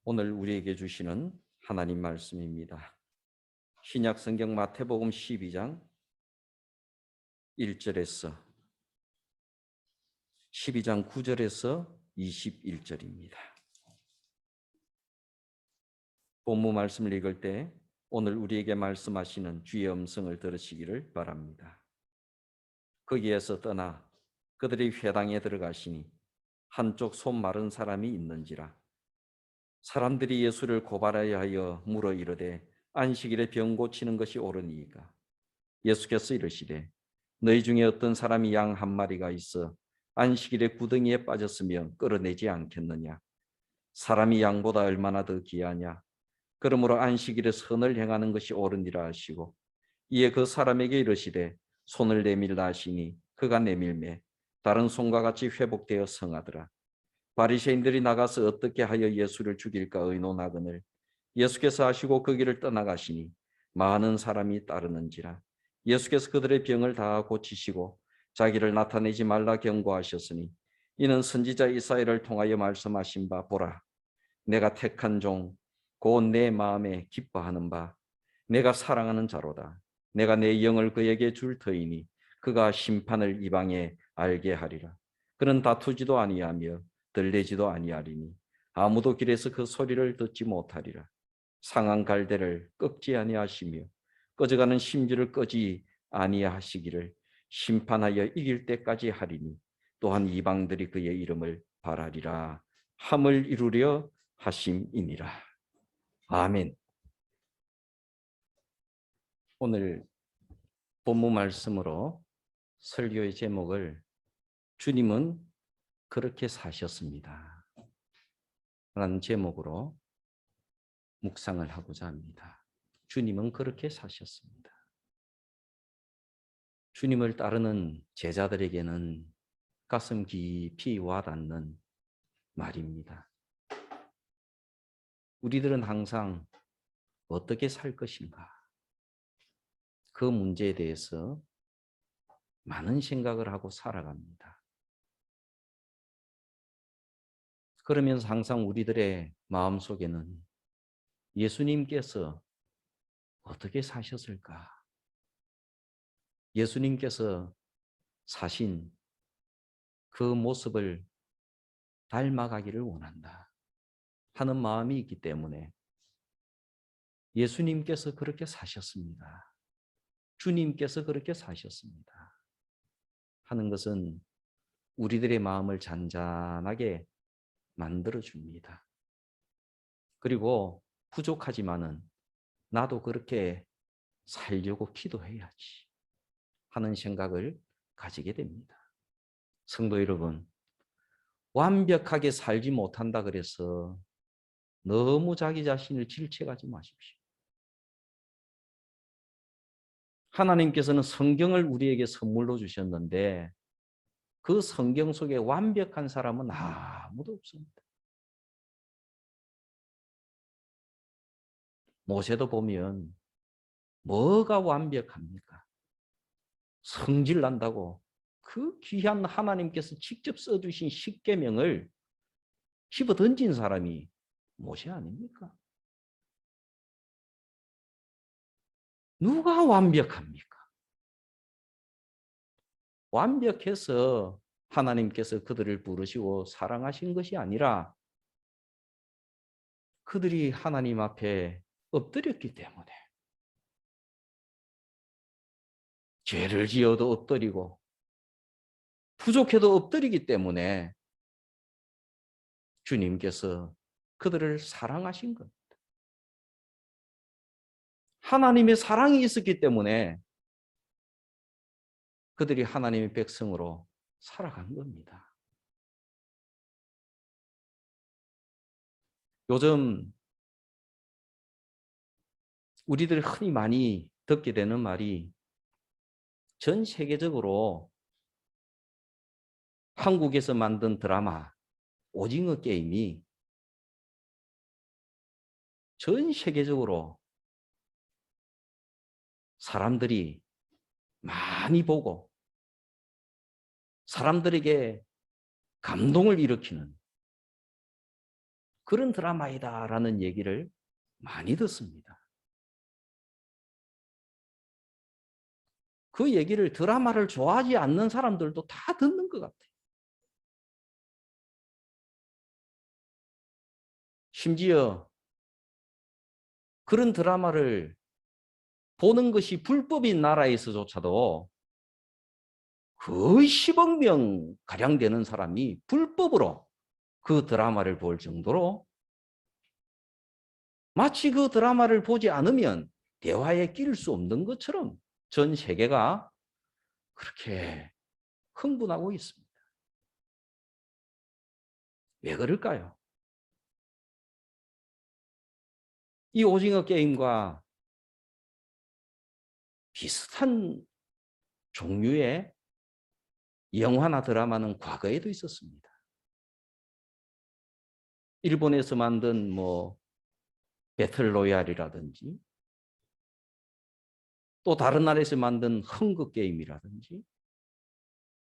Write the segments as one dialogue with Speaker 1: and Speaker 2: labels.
Speaker 1: 오늘 우리에게 주시는 하나님 말씀입니다. 신약 성경 마태복음 12장 1절에서 12장 9절에서 21절입니다. 본문 말씀을 읽을 때 오늘 우리에게 말씀하시는 주의 음성을 들으시기를 바랍니다. 거기에서 떠나 그들이 회당에 들어가시니 한쪽 손 마른 사람이 있는지라. 사람들이 예수를 고발하여 하여 물어 이르되 안식일에 병 고치는 것이 옳으니이까. 예수께서 이르시되 너희 중에 어떤 사람이 양 한 마리가 있어 안식일에 구덩이에 빠졌으면 끌어내지 않겠느냐. 사람이 양보다 얼마나 더 귀하냐. 그러므로 안식일에 선을 행하는 것이 옳으니라 하시고 이에 그 사람에게 이르시되 손을 내밀라 하시니 그가 내밀매 다른 손과 같이 회복되어 성하더라. 바리새인들이 나가서 어떻게 하여 예수를 죽일까 의논하거늘 예수께서 하시고 그 길을 떠나가시니 많은 사람이 따르는지라. 예수께서 그들의 병을 다 고치시고 자기를 나타내지 말라 경고하셨으니 이는 선지자 이사야를 통하여 말씀하신 바 보라 내가 택한 종 곧 내 마음에 기뻐하는 바 내가 사랑하는 자로다. 내가 내 영을 그에게 줄 터이니 그가 심판을 이방에 알게 하리라. 그는 다투지도 아니하며 들레지도 아니하리니 아무도 길에서 그 소리를 듣지 못하리라. 상한 갈대를 꺾지 아니하시며 꺼져가는 심지를 끄지 아니하시기를 심판하여 이길 때까지 하리니 또한 이방들이 그의 이름을 바라리라 함을 이루려 하심이니라. 아멘. 오늘 본문 말씀으로 설교의 제목을 주님은 그렇게 사셨습니다 라는 제목으로 묵상을 하고자 합니다. 주님은 그렇게 사셨습니다. 주님을 따르는 제자들에게는 가슴 깊이 와닿는 말입니다. 우리들은 항상 어떻게 살 것인가? 그 문제에 대해서 많은 생각을 하고 살아갑니다. 그러면서 항상 우리들의 마음속에는 예수님께서 어떻게 사셨을까? 예수님께서 사신 그 모습을 닮아가기를 원한다 하는 마음이 있기 때문에 예수님께서 그렇게 사셨습니다. 주님께서 그렇게 사셨습니다 하는 것은 우리들의 마음을 잔잔하게 만들어줍니다. 그리고 부족하지만은 나도 그렇게 살려고 기도해야지 하는 생각을 가지게 됩니다. 성도 여러분, 완벽하게 살지 못한다 그래서 너무 자기 자신을 질책하지 마십시오. 하나님께서는 성경을 우리에게 선물로 주셨는데 그 성경 속에 완벽한 사람은 아무도 없습니다. 모세도 보면 뭐가 완벽합니까? 성질 난다고 그 귀한 하나님께서 직접 써주신 십계명을 집어 던진 사람이 모세 아닙니까? 누가 완벽합니까? 완벽해서 하나님께서 그들을 부르시고 사랑하신 것이 아니라 그들이 하나님 앞에 엎드렸기 때문에 죄를 지어도 엎드리고 부족해도 엎드리기 때문에 주님께서 그들을 사랑하신 겁니다. 하나님의 사랑이 있었기 때문에 그들이 하나님의 백성으로 살아간 겁니다. 요즘 우리들이 흔히 많이 듣게 되는 말이 전 세계적으로 한국에서 만든 드라마 오징어 게임이 전 세계적으로 사람들이 많이 보고 사람들에게 감동을 일으키는 그런 드라마이다라는 얘기를 많이 듣습니다. 그 얘기를 드라마를 좋아하지 않는 사람들도 다 듣는 것 같아요. 심지어 그런 드라마를 보는 것이 불법인 나라에서조차도 거의 10억 명 가량 되는 사람이 불법으로 그 드라마를 볼 정도로 마치 그 드라마를 보지 않으면 대화에 끼일 수 없는 것처럼 전 세계가 그렇게 흥분하고 있습니다. 왜 그럴까요? 이 오징어 게임과 비슷한 종류의 영화나 드라마는 과거에도 있었습니다. 일본에서 만든 배틀로얄이라든지 또 다른 나라에서 만든 헝거 게임이라든지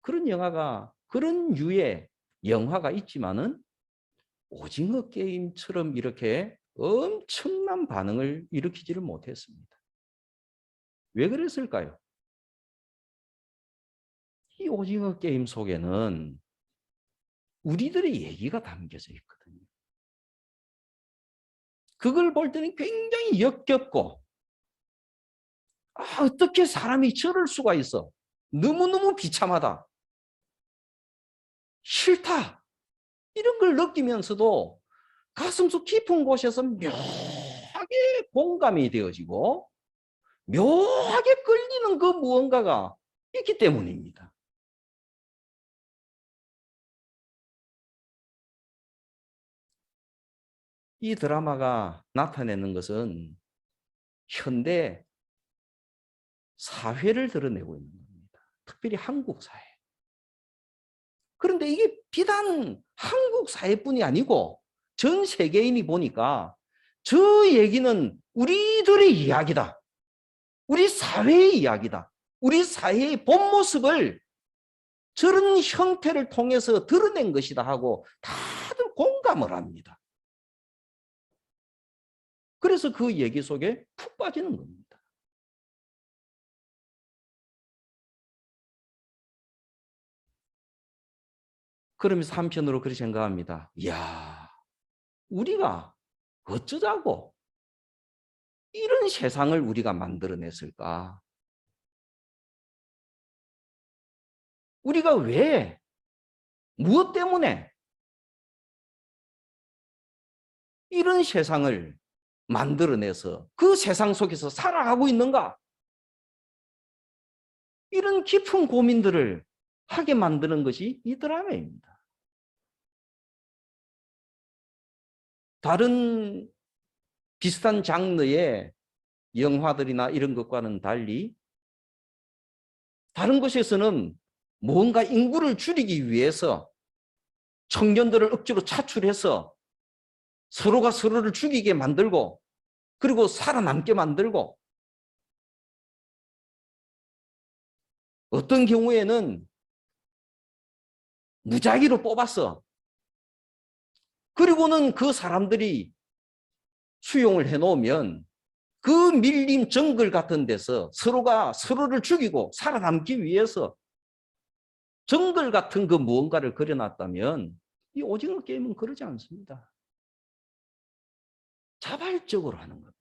Speaker 1: 그런 유의 영화가 있지만은 오징어 게임처럼 이렇게 엄청난 반응을 일으키지를 못했습니다. 왜 그랬을까요? 이 오징어 게임 속에는 우리들의 얘기가 담겨져 있거든요. 그걸 볼 때는 굉장히 역겹고 어떻게 사람이 저럴 수가 있어? 너무너무 비참하다. 싫다. 이런 걸 느끼면서도 가슴속 깊은 곳에서 묘하게 공감이 되어지고 묘하게 끌리는 그 무언가가 있기 때문입니다. 이 드라마가 나타내는 것은 현대 사회를 드러내고 있는 겁니다. 특별히 한국 사회. 그런데 이게 비단 한국 사회뿐이 아니고 전 세계인이 보니까 저 얘기는 우리들의 이야기다. 우리 사회의 이야기다. 우리 사회의 본 모습을 저런 형태를 통해서 드러낸 것이다 하고 다들 공감을 합니다. 그래서 그 얘기 속에 푹 빠지는 겁니다. 그러면서 한편으로 그렇게 생각합니다. 이야, 우리가 어쩌자고 이런 세상을 우리가 만들어냈을까? 우리가 왜, 무엇 때문에 이런 세상을 만들어내서 그 세상 속에서 살아가고 있는가? 이런 깊은 고민들을 하게 만드는 것이 이 드라마입니다. 다른 비슷한 장르의 영화들이나 이런 것과는 달리 다른 곳에서는 뭔가 인구를 줄이기 위해서 청년들을 억지로 차출해서 서로가 서로를 죽이게 만들고 그리고 살아남게 만들고 어떤 경우에는 무작위로 뽑았어. 그리고는 그 사람들이 수용을 해놓으면 그 밀림 정글 같은 데서 서로가 서로를 죽이고 살아남기 위해서 정글 같은 그 무언가를 그려놨다면 이 오징어 게임은 그러지 않습니다. 자발적으로 하는 겁니다.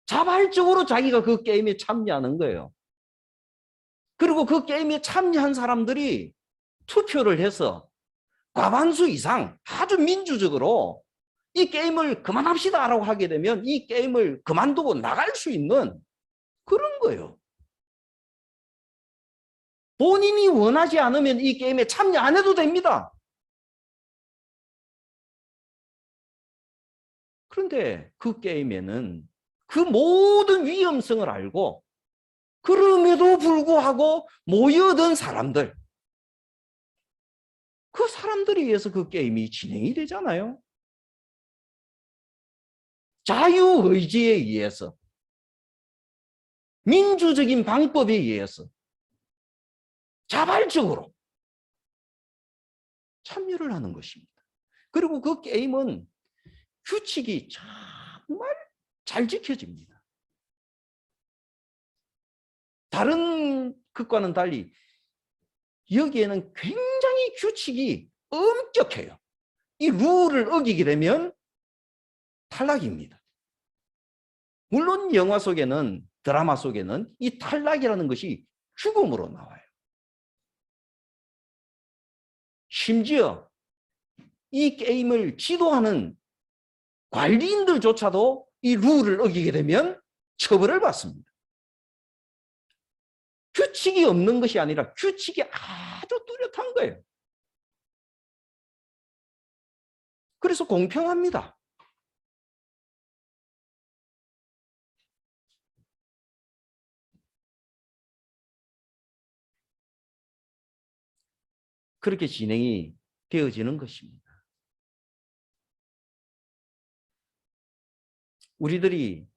Speaker 1: 자발적으로 자기가 그 게임에 참여하는 거예요. 그리고 그 게임에 참여한 사람들이 투표를 해서 과반수 이상 아주 민주적으로 이 게임을 그만합시다라고 하게 되면 이 게임을 그만두고 나갈 수 있는 그런 거예요. 본인이 원하지 않으면 이 게임에 참여 안 해도 됩니다. 그런데 그 게임에는 그 모든 위험성을 알고 그럼에도 불구하고 모여든 사람들, 그 사람들에 의해서 그 게임이 진행이 되잖아요. 자유의지에 의해서, 민주적인 방법에 의해서 자발적으로 참여를 하는 것입니다. 그리고 그 게임은 규칙이 정말 잘 지켜집니다. 다른 것과는 달리 여기에는 굉장히 규칙이 엄격해요. 이 룰을 어기게 되면 탈락입니다. 물론 영화 속에는, 드라마 속에는 이 탈락이라는 것이 죽음으로 나와요. 심지어 이 게임을 지도하는 관리인들조차도 이 룰을 어기게 되면 처벌을 받습니다. 규칙이 없는 것이 아니라 규칙이 아주 뚜렷한 거예요. 그래서 공평합니다. 그렇게 진행이 되어지는 것입니다. 우리들이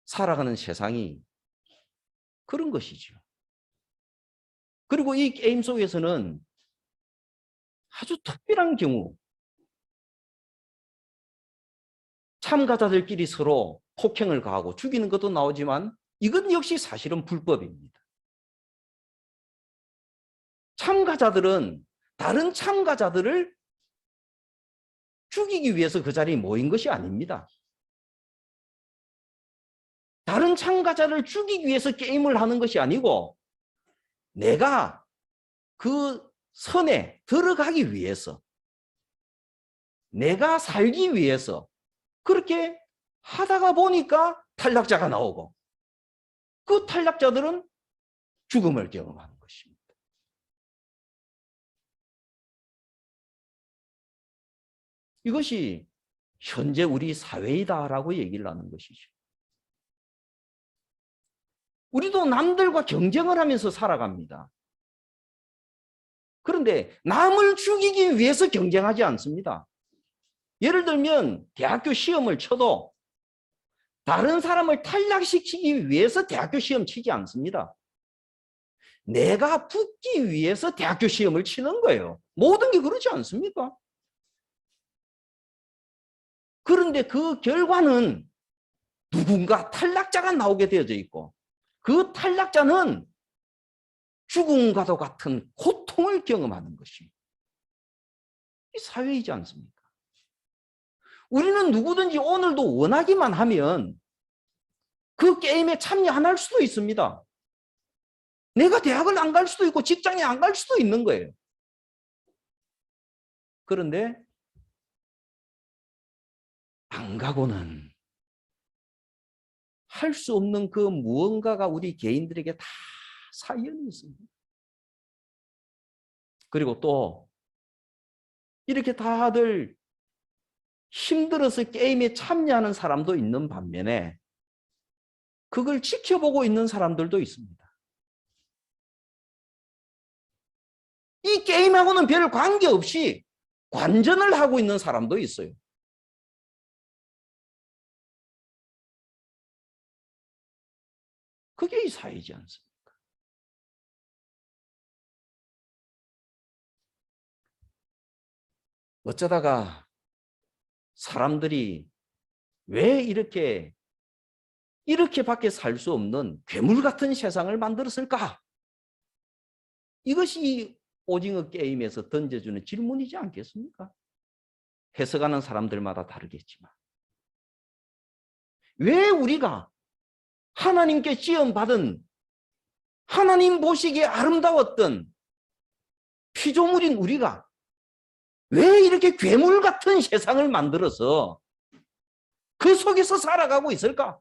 Speaker 1: 살아가는 세상이 그런 것이죠. 그리고 이 게임 속에서는 아주 특별한 경우 참가자들끼리 서로 폭행을 가하고 죽이는 것도 나오지만 이건 역시 사실은 불법입니다. 참가자들은 다른 참가자들을 죽이기 위해서 그 자리에 모인 것이 아닙니다. 다른 참가자를 죽이기 위해서 게임을 하는 것이 아니고 내가 그 선에 들어가기 위해서, 내가 살기 위해서 그렇게 하다가 보니까 탈락자가 나오고 그 탈락자들은 죽음을 경험하는 것입니다. 이것이 현재 우리 사회이다라고 얘기를 하는 것이죠. 우리도 남들과 경쟁을 하면서 살아갑니다. 그런데 남을 죽이기 위해서 경쟁하지 않습니다. 예를 들면 대학교 시험을 쳐도 다른 사람을 탈락시키기 위해서 대학교 시험 치지 않습니다. 내가 붙기 위해서 대학교 시험을 치는 거예요. 모든 게 그렇지 않습니까? 그런데 그 결과는 누군가 탈락자가 나오게 되어져 있고 그 탈락자는 죽음과도 같은 고통을 경험하는 것이 이 사회이지 않습니까? 우리는 누구든지 오늘도 원하기만 하면 그 게임에 참여 안 할 수도 있습니다. 내가 대학을 안 갈 수도 있고 직장에 안 갈 수도 있는 거예요. 그런데 안 가고는 할 수 없는 그 무언가가 우리 개인들에게 다 사연이 있습니다. 그리고 또 이렇게 다들 힘들어서 게임에 참여하는 사람도 있는 반면에 그걸 지켜보고 있는 사람들도 있습니다. 이 게임하고는 별 관계없이 관전을 하고 있는 사람도 있어요. 그게 이 사회이지 않습니까? 어쩌다가 사람들이 왜 이렇게밖에 살 수 없는 괴물 같은 세상을 만들었을까? 이것이 오징어 게임에서 던져주는 질문이지 않겠습니까? 해석하는 사람들마다 다르겠지만 왜 우리가 하나님께 지음받은 하나님 보시기에 아름다웠던 피조물인 우리가 왜 이렇게 괴물 같은 세상을 만들어서 그 속에서 살아가고 있을까?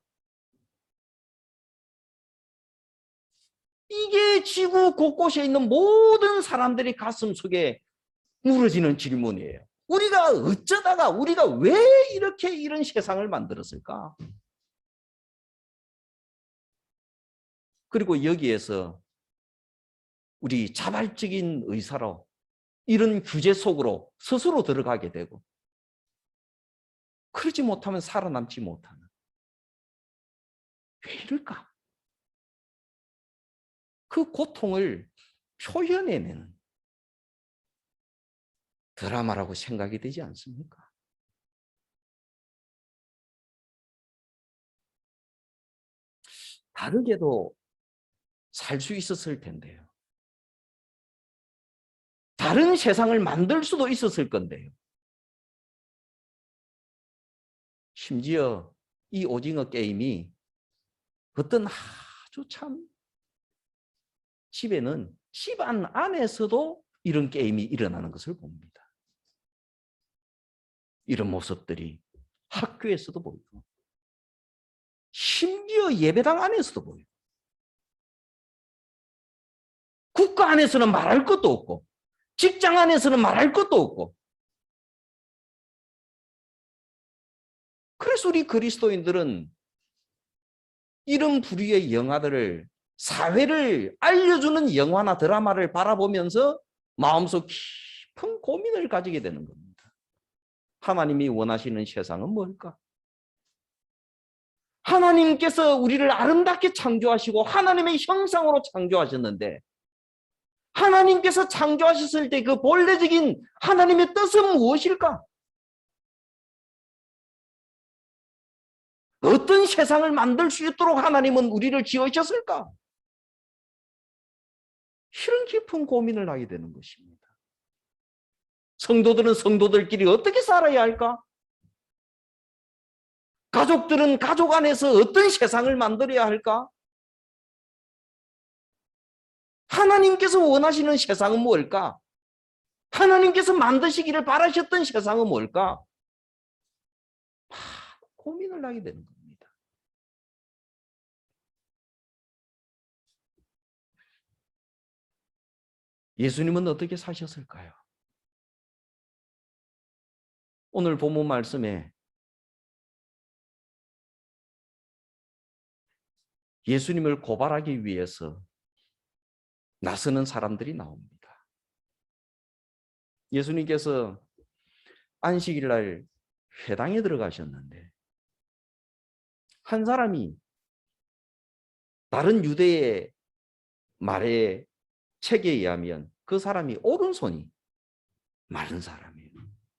Speaker 1: 이게 지구 곳곳에 있는 모든 사람들이 가슴 속에 물어지는 질문이에요. 우리가 왜 이렇게 이런 세상을 만들었을까? 그리고 여기에서 우리 자발적인 의사로 이런 규제 속으로 스스로 들어가게 되고 그러지 못하면 살아남지 못하는 왜 이럴까? 그 고통을 표현해내는 드라마라고 생각이 되지 않습니까? 다르게도 살 수 있었을 텐데요. 다른 세상을 만들 수도 있었을 건데요. 심지어 이 오징어 게임이 어떤 아주 참 집에는 집안 안에서도 이런 게임이 일어나는 것을 봅니다. 이런 모습들이 학교에서도 보이고 심지어 예배당 안에서도 보여요. 국가 안에서는 말할 것도 없고 직장 안에서는 말할 것도 없고 그래서 우리 그리스도인들은 이런 부류의 영화들을 사회를 알려주는 영화나 드라마를 바라보면서 마음속 깊은 고민을 가지게 되는 겁니다. 하나님이 원하시는 세상은 뭘까? 하나님께서 우리를 아름답게 창조하시고 하나님의 형상으로 창조하셨는데 하나님께서 창조하셨을 때 그 본래적인 하나님의 뜻은 무엇일까? 어떤 세상을 만들 수 있도록 하나님은 우리를 지으셨을까? 이런 깊은 고민을 하게 되는 것입니다. 성도들은 성도들끼리 어떻게 살아야 할까? 가족들은 가족 안에서 어떤 세상을 만들어야 할까? 하나님께서 원하시는 세상은 뭘까? 하나님께서 만드시기를 바라셨던 세상은 뭘까? 고민을 하게 되는 겁니다. 예수님은 어떻게 사셨을까요? 오늘 본문 말씀에 예수님을 고발하기 위해서 나서는 사람들이 나옵니다. 예수님께서 안식일 날 회당에 들어가셨는데 한 사람이 다른 유대의 말의 책에 의하면 그 사람이 오른손이 마른 사람이에요.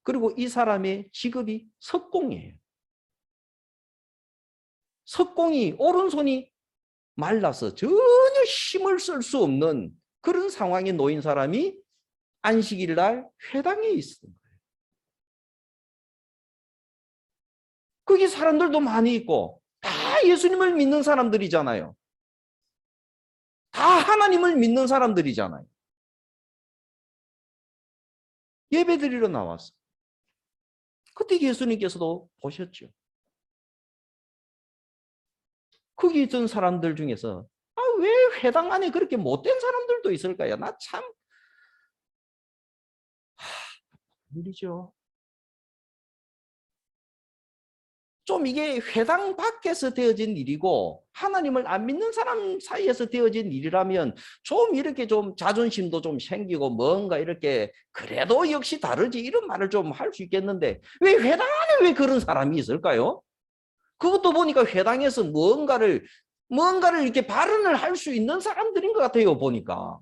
Speaker 1: 그리고 이 사람의 직업이 석공이에요. 석공이 오른손이 말라서 전혀 힘을 쓸 수 없는 그런 상황에 놓인 사람이 안식일 날 회당에 있어요. 거기 사람들도 많이 있고 다 예수님을 믿는 사람들이잖아요. 다 하나님을 믿는 사람들이잖아요. 예배드리러 나왔어. 그때 예수님께서도 보셨죠. 거기 있던 사람들 중에서 왜 회당 안에 그렇게 못된 사람들도 있을까요? 나 참 일이죠. 좀 이게 회당 밖에서 되어진 일이고 하나님을 안 믿는 사람 사이에서 되어진 일이라면 좀 이렇게 좀 자존심도 좀 생기고 뭔가 이렇게 그래도 역시 다르지 이런 말을 좀 할 수 있겠는데 왜 회당 안에 왜 그런 사람이 있을까요? 그것도 보니까 회당에서 뭔가를 이렇게 발언을 할 수 있는 사람들인 것 같아요, 보니까.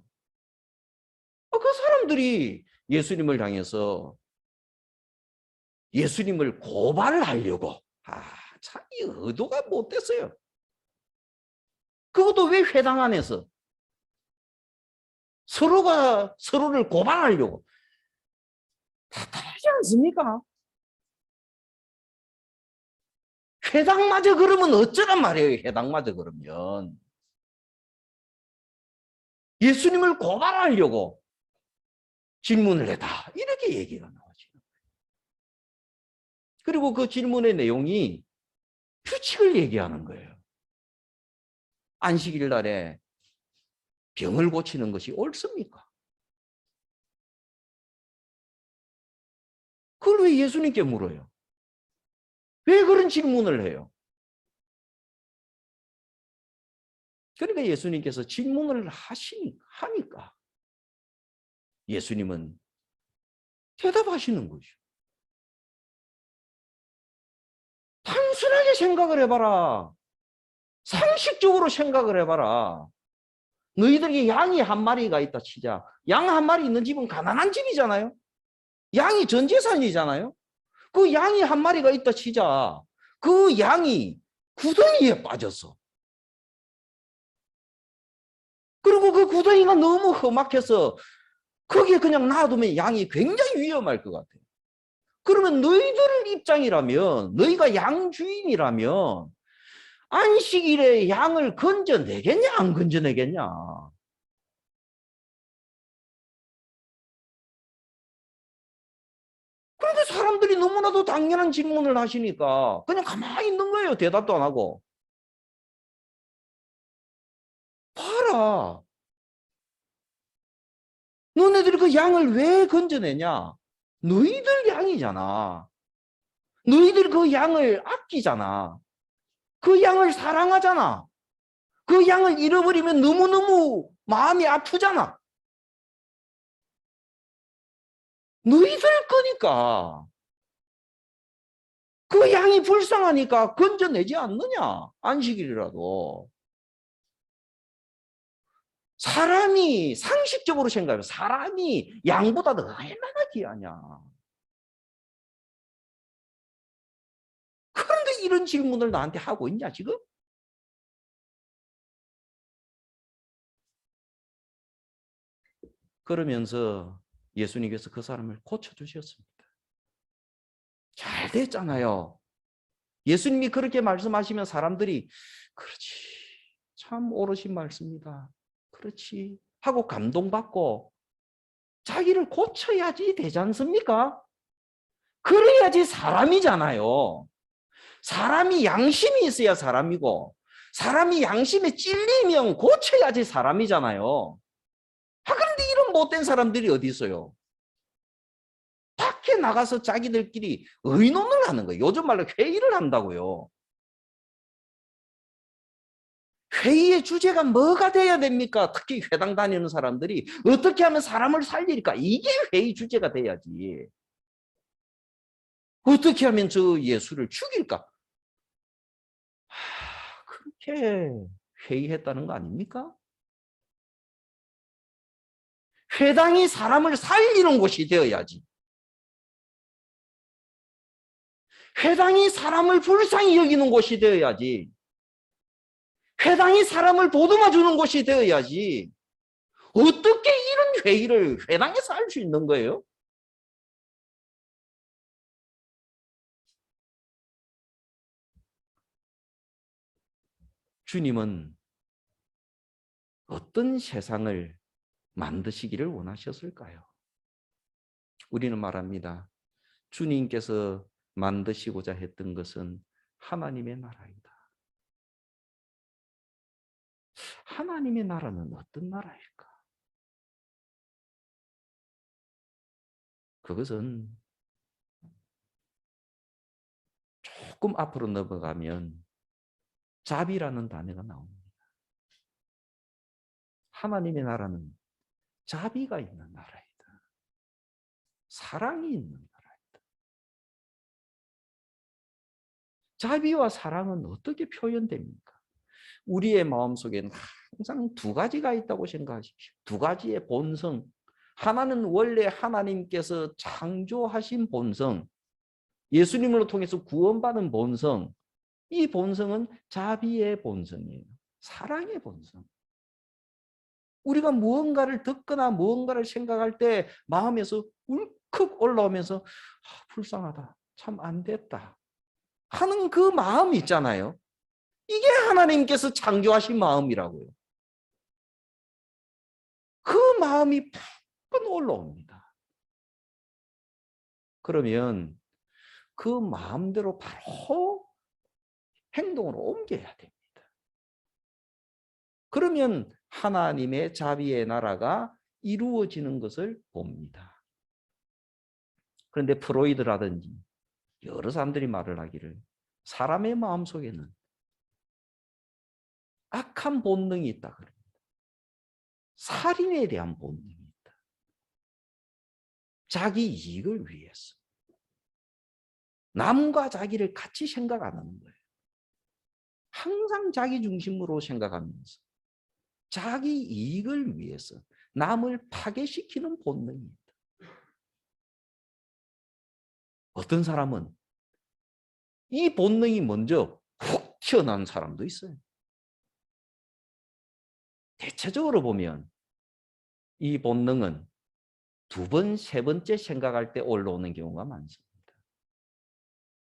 Speaker 1: 그 사람들이 예수님을 향해서 예수님을 고발하려고 참 이 의도가 못됐어요. 그것도 왜 회당 안에서 서로가 서로를 고발하려고 다 다르지 않습니까? 회당마저 그러면 어쩌란 말이에요. 회당마저 그러면 예수님을 고발하려고 질문을 했다. 이렇게 얘기가 나오죠. 그리고 그 질문의 내용이 규칙을 얘기하는 거예요. 안식일 날에 병을 고치는 것이 옳습니까? 그걸 왜 예수님께 물어요? 왜 그런 질문을 해요? 그러니까 예수님께서 질문을 하니까 예수님은 대답하시는 거죠. 단순하게 생각을 해봐라. 상식적으로 생각을 해봐라. 너희들에게 양이 한 마리가 있다 치자. 양 한 마리 있는 집은 가난한 집이잖아요. 양이 전 재산이잖아요. 그 양이 한 마리가 있다 치자. 그 양이 구덩이에 빠졌어. 그리고 그 구덩이가 너무 험악해서 거기에 그냥 놔두면 양이 굉장히 위험할 것 같아요. 그러면 너희들 입장이라면, 너희가 양 주인이라면 안식일에 양을 건져내겠냐, 안 건져내겠냐? 그런데 사람들이 너무나도 당연한 질문을 하시니까 그냥 가만히 있는 거예요. 대답도 안 하고. 봐라. 너네들이 그 양을 왜 건져내냐? 너희들 양이잖아. 너희들 그 양을 아끼잖아. 그 양을 사랑하잖아. 그 양을 잃어버리면 너무너무 마음이 아프잖아. 너희들 거니까. 그 양이 불쌍하니까 건져내지 않느냐? 안식일이라도. 사람이 상식적으로 생각하면 사람이 양보다 더 얼마나 귀하냐. 그런데 이런 질문을 나한테 하고 있냐 지금? 그러면서 예수님께서 그 사람을 고쳐주셨습니다. 잘 됐잖아요. 예수님이 그렇게 말씀하시면 사람들이 그렇지, 참 옳으신 말씀이다, 그렇지 하고 감동받고 자기를 고쳐야지 되지 않습니까? 그래야지 사람이잖아요. 사람이 양심이 있어야 사람이고, 사람이 양심에 찔리면 고쳐야지 사람이잖아요. 그런데 이런 못된 사람들이 어디 있어요? 밖에 나가서 자기들끼리 의논을 하는 거예요. 요즘 말로 회의를 한다고요. 회의의 주제가 뭐가 돼야 됩니까? 특히 회당 다니는 사람들이 어떻게 하면 사람을 살릴까? 이게 회의 주제가 돼야지. 어떻게 하면 저 예수를 죽일까? 그렇게 회의했다는 거 아닙니까? 회당이 사람을 살리는 곳이 되어야지. 회당이 사람을 불쌍히 여기는 곳이 되어야지. 회당이 사람을 보듬어 주는 곳이 되어야지. 어떻게 이런 회의를 회당에서 할 수 있는 거예요? 주님은 어떤 세상을 만드시기를 원하셨을까요? 우리는 말합니다. 주님께서 만드시고자 했던 것은 하나님의 나라이다. 하나님의 나라는 어떤 나라일까? 그것은 조금 앞으로 넘어가면 자비라는 단어가 나옵니다. 하나님의 나라는 자비가 있는 나라이다. 사랑이 있는 나라이다. 자비와 사랑은 어떻게 표현됩니까? 우리의 마음속에는 항상 두 가지가 있다고 생각하십시오. 두 가지의 본성. 하나는 원래 하나님께서 창조하신 본성, 예수님을 통해서 구원받은 본성. 이 본성은 자비의 본성이에요. 사랑의 본성. 우리가 무언가를 듣거나 무언가를 생각할 때 마음에서 울컥 올라오면서 불쌍하다, 참 안 됐다 하는 그 마음이 있잖아요. 이게 하나님께서 창조하신 마음이라고요. 그 마음이 푹 올라옵니다. 그러면 그 마음대로 바로 행동으로 옮겨야 됩니다. 그러면 하나님의 자비의 나라가 이루어지는 것을 봅니다. 그런데 프로이드라든지 여러 사람들이 말을 하기를 사람의 마음속에는 악한 본능이 있다 그럽니다. 살인에 대한 본능이 있다. 자기 이익을 위해서. 남과 자기를 같이 생각 안 하는 거예요. 항상 자기 중심으로 생각하면서 자기 이익을 위해서 남을 파괴시키는 본능이 있다. 어떤 사람은 이 본능이 먼저 훅 튀어나온 사람도 있어요. 대체적으로 보면 이 본능은 두 번, 세 번째 생각할 때 올라오는 경우가 많습니다.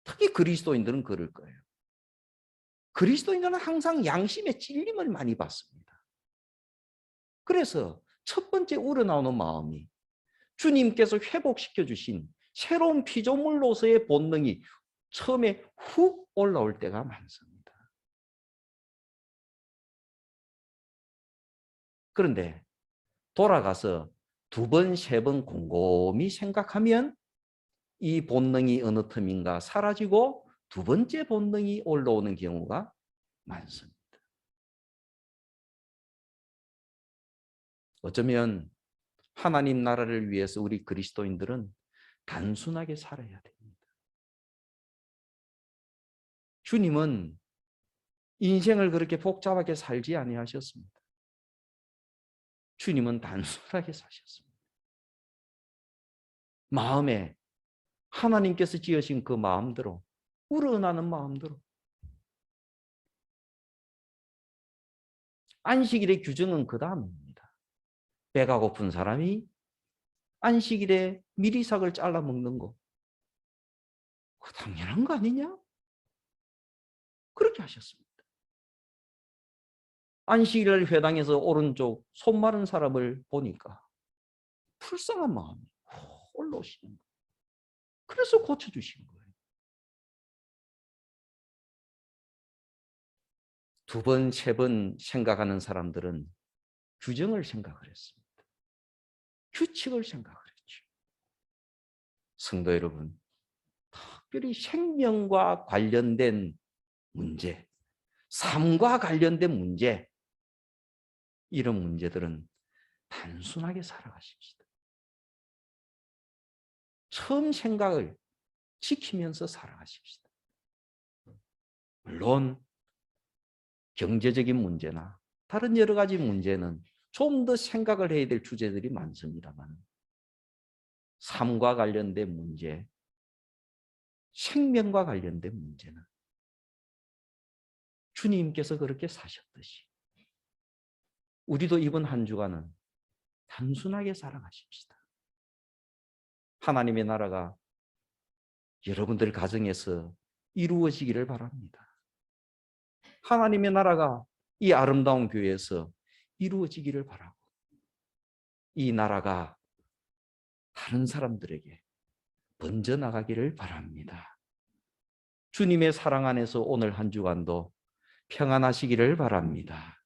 Speaker 1: 특히 그리스도인들은 그럴 거예요. 그리스도인들은 항상 양심의 찔림을 많이 받습니다. 그래서 첫 번째 우러나오는 마음이 주님께서 회복시켜 주신 새로운 피조물로서의 본능이 처음에 훅 올라올 때가 많습니다. 그런데 돌아가서 두 번, 세 번 곰곰이 생각하면 이 본능이 어느 틈인가 사라지고 두 번째 본능이 올라오는 경우가 많습니다. 어쩌면 하나님 나라를 위해서 우리 그리스도인들은 단순하게 살아야 됩니다. 주님은 인생을 그렇게 복잡하게 살지 아니하셨습니다. 주님은 단순하게 사셨습니다. 마음에 하나님께서 지으신 그 마음대로, 우러나는 마음대로. 안식일의 규정은 그 다음입니다. 배가 고픈 사람이 안식일에 미리삭을 잘라 먹는 거, 당연한 거 아니냐? 그렇게 하셨습니다. 안식일 회당에서 오른쪽 손 마른 사람을 보니까 불쌍한 마음이 올라오시는 거예요. 그래서 고쳐주신 거예요. 두 번, 세 번 생각하는 사람들은 규정을 생각을 했습니다. 규칙을 생각을 했죠. 성도 여러분, 특별히 생명과 관련된 문제, 삶과 관련된 문제, 이런 문제들은 단순하게 살아가십시다. 처음 생각을 지키면서 살아가십시다. 물론 경제적인 문제나 다른 여러 가지 문제는 좀 더 생각을 해야 될 주제들이 많습니다만 삶과 관련된 문제, 생명과 관련된 문제는 주님께서 그렇게 사셨듯이 우리도 이번 한 주간은 단순하게 살아가십시다. 하나님의 나라가 여러분들 가정에서 이루어지기를 바랍니다. 하나님의 나라가 이 아름다운 교회에서 이루어지기를 바라고 이 나라가 다른 사람들에게 번져나가기를 바랍니다. 주님의 사랑 안에서 오늘 한 주간도 평안하시기를 바랍니다.